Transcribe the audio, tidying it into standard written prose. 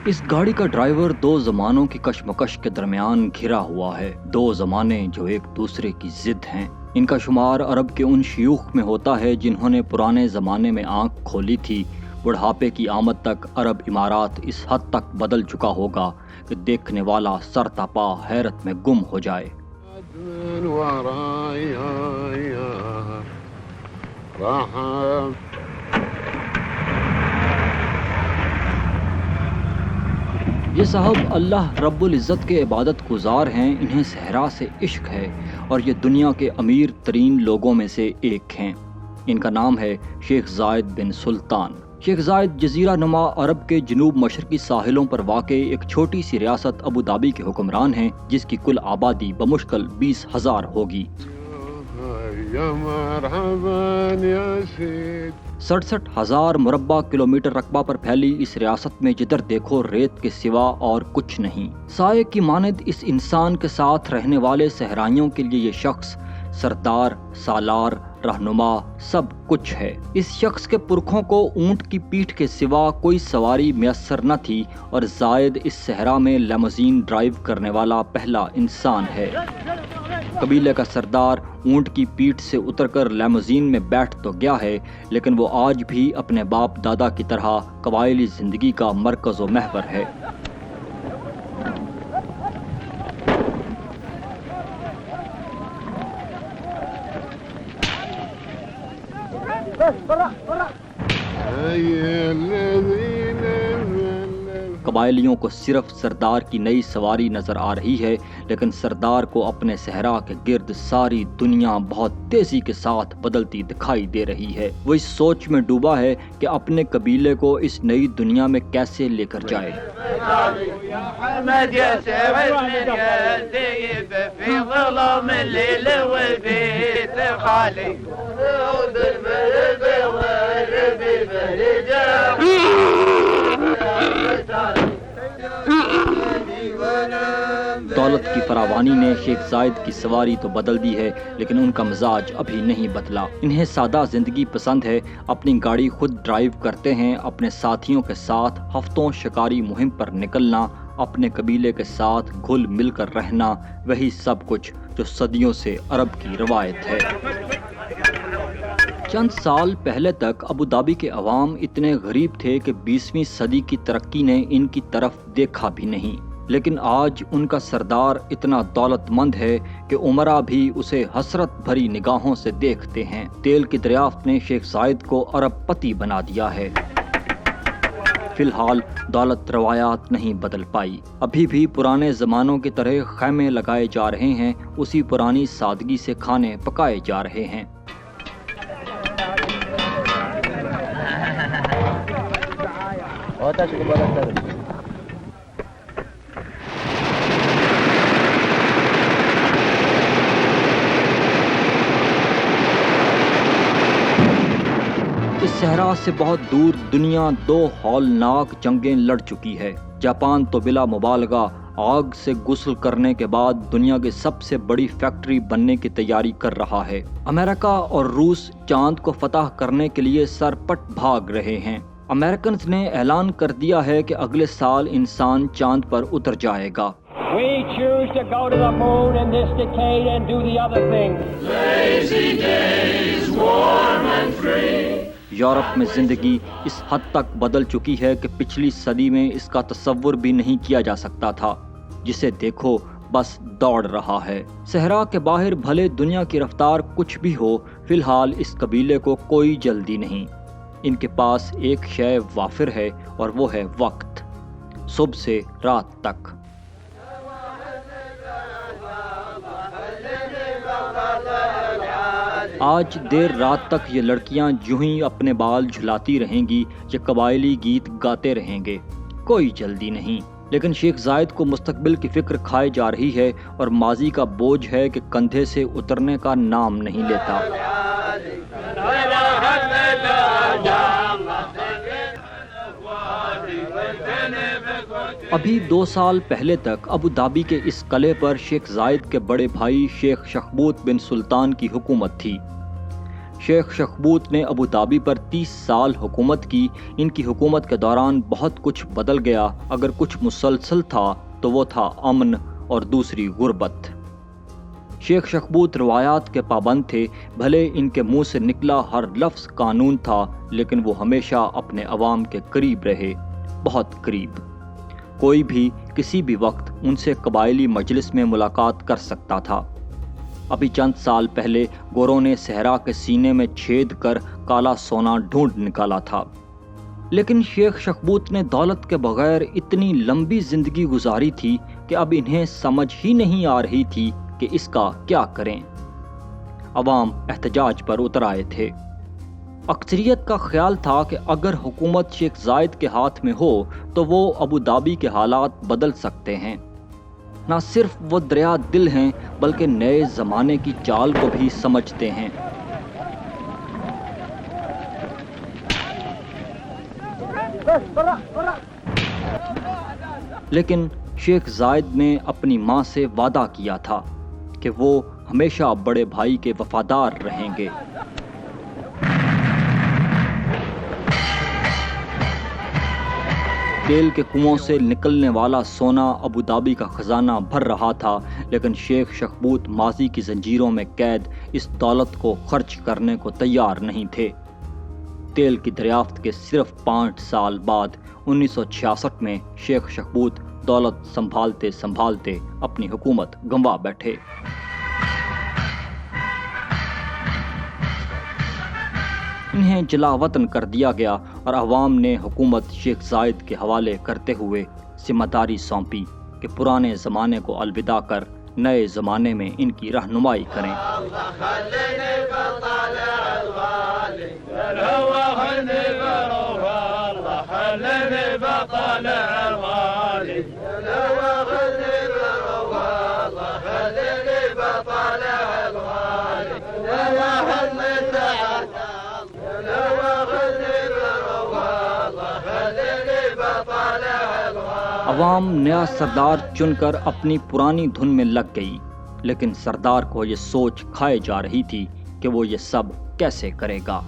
اس گاڑی کا ڈرائیور دو زمانوں کی کشمکش کے درمیان گھرا ہوا ہے، دو زمانے جو ایک دوسرے کی ضد ہیں۔ ان کا شمار عرب کے ان شیوخ میں ہوتا ہے جنہوں نے پرانے زمانے میں آنکھ کھولی تھی۔ بڑھاپے کی آمد تک عرب امارات اس حد تک بدل چکا ہوگا کہ دیکھنے والا سر تپا حیرت میں گم ہو جائے۔ یہ صاحب اللہ رب العزت کے عبادت گزار ہیں، انہیں صحرا سے عشق ہے اور یہ دنیا کے امیر ترین لوگوں میں سے ایک ہیں۔ ان کا نام ہے شیخ زاید بن سلطان۔ شیخ زاید جزیرہ نما عرب کے جنوب مشرقی ساحلوں پر واقع ایک چھوٹی سی ریاست ابودھابی کے حکمران ہیں، جس کی کل آبادی بمشکل 20,000 ہوگی۔ 67,000 مربع کلومیٹر رقبہ پر پھیلی اس ریاست میں جدھر دیکھو ریت کے سوا اور کچھ نہیں۔ سائے کی مانند اس انسان کے ساتھ رہنے والے صحرائیوں کے لیے یہ شخص سردار، سالار، رہنما سب کچھ ہے۔ اس شخص کے پرکھوں کو اونٹ کی پیٹھ کے سوا کوئی سواری میسر نہ تھی اور زائد اس صحرا میں لیموزین ڈرائیو کرنے والا پہلا انسان ہے۔ قبیلے کا سردار اونٹ کی پیٹھ سے اتر کر لیموزین میں بیٹھ تو گیا ہے، لیکن وہ آج بھی اپنے باپ دادا کی طرح قبائلی زندگی کا مرکز و محور ہے۔ قبائلیوں کو صرف سردار کی نئی سواری نظر آ رہی ہے، لیکن سردار کو اپنے صحرا کے گرد ساری دنیا بہت تیزی کے ساتھ بدلتی دکھائی دے رہی ہے۔ وہ اس سوچ میں ڈوبا ہے کہ اپنے قبیلے کو اس نئی دنیا میں کیسے لے کر جائے۔ دولت کی فراوانی نے شیخ زاید کی سواری تو بدل دی ہے، لیکن ان کا مزاج ابھی نہیں بدلا۔ انہیں سادہ زندگی پسند ہے، اپنی گاڑی خود ڈرائیو کرتے ہیں، اپنے ساتھیوں کے ساتھ ہفتوں شکاری مہم پر نکلنا، اپنے قبیلے کے ساتھ گھل مل کر رہنا، وہی سب کچھ جو صدیوں سے عرب کی روایت ہے۔ چند سال پہلے تک ابودھابی کے عوام اتنے غریب تھے کہ 20ویں صدی کی ترقی نے ان کی طرف دیکھا بھی نہیں، لیکن آج ان کا سردار اتنا دولت مند ہے کہ امراء بھی اسے حسرت بھری نگاہوں سے دیکھتے ہیں۔ تیل کی دریافت نے شیخ زاید کو ارب پتی بنا دیا ہے۔ فی الحال دولت روایات نہیں بدل پائی، ابھی بھی پرانے زمانوں کی طرح خیمے لگائے جا رہے ہیں، اسی پرانی سادگی سے کھانے پکائے جا رہے ہیں۔ اس صحرا سے بہت دور دنیا دو ہولناک جنگیں لڑ چکی ہے۔ جاپان تو بلا مبالغہ آگ سے غسل کرنے کے بعد دنیا کی سب سے بڑی فیکٹری بننے کی تیاری کر رہا ہے۔ امریکہ اور روس چاند کو فتح کرنے کے لیے سرپٹ بھاگ رہے ہیں۔ امریکنز نے اعلان کر دیا ہے کہ اگلے سال انسان چاند پر اتر جائے گا۔ We choose to go to the moon in this decade and do the other thing. Lazy days, warm and free. Europe میں زندگی اس حد تک بدل چکی ہے کہ پچھلی صدی میں اس کا تصور بھی نہیں کیا جا سکتا تھا۔ جسے دیکھو بس دوڑ رہا ہے۔ صحرا کے باہر بھلے دنیا کی رفتار کچھ بھی ہو، فی الحال اس قبیلے کو کوئی جلدی نہیں۔ ان کے پاس ایک شے وافر ہے اور وہ ہے وقت، صبح سے رات تک۔ آج دیر رات تک یہ لڑکیاں یوں ہی اپنے بال جھلاتی رہیں گی یا قبائلی گیت گاتے رہیں گے، کوئی جلدی نہیں۔ لیکن شیخ زاید کو مستقبل کی فکر کھائے جا رہی ہے اور ماضی کا بوجھ ہے کہ کندھے سے اترنے کا نام نہیں لیتا۔ ابھی 2 سال پہلے تک ابودھابی کے اس قلعے پر شیخ زاید کے بڑے بھائی شیخ شخبوت بن سلطان کی حکومت تھی۔ شیخ شخبوت نے ابوظہبی پر 30 سال حکومت کی۔ ان کی حکومت کے دوران بہت کچھ بدل گیا۔ اگر کچھ مسلسل تھا تو وہ تھا امن اور دوسری غربت۔ شیخ شخبوت روایات کے پابند تھے، بھلے ان کے منہ سے نکلا ہر لفظ قانون تھا، لیکن وہ ہمیشہ اپنے عوام کے قریب رہے، بہت قریب۔ کوئی بھی کسی بھی وقت ان سے قبائلی مجلس میں ملاقات کر سکتا تھا۔ ابھی چند سال پہلے گوروں نے صحرا کے سینے میں چھید کر کالا سونا ڈھونڈ نکالا تھا، لیکن شیخ شخبوت نے دولت کے بغیر اتنی لمبی زندگی گزاری تھی کہ اب انہیں سمجھ ہی نہیں آ رہی تھی کہ اس کا کیا کریں۔ عوام احتجاج پر اتر آئے تھے۔ اکثریت کا خیال تھا کہ اگر حکومت شیخ زائد کے ہاتھ میں ہو تو وہ ابوظہبی کے حالات بدل سکتے ہیں۔ نہ صرف وہ دریا دل ہیں بلکہ نئے زمانے کی چال کو بھی سمجھتے ہیں۔ لیکن شیخ زائد نے اپنی ماں سے وعدہ کیا تھا کہ وہ ہمیشہ بڑے بھائی کے وفادار رہیں گے۔ تیل کے کنووں سے نکلنے والا سونا ابوظہبی کا خزانہ بھر رہا تھا، لیکن شیخ شخبوت ماضی کی زنجیروں میں قید اس دولت کو خرچ کرنے کو تیار نہیں تھے۔ تیل کی دریافت کے صرف 5 سال بعد 1966 میں شیخ شخبوت دولت سنبھالتے سنبھالتے اپنی حکومت گنوا بیٹھے۔ انہیں جلا وطن کر دیا گیا اور عوام نے حکومت شیخ زائد کے حوالے کرتے ہوئے ذمہ داری سونپی کہ پرانے زمانے کو الوداع کر نئے زمانے میں ان کی رہنمائی کریں۔ عوام نیا سردار چن کر اپنی پرانی دھن میں لگ گئی، لیکن سردار کو یہ سوچ کھائے جا رہی تھی کہ وہ یہ سب کیسے کرے گا۔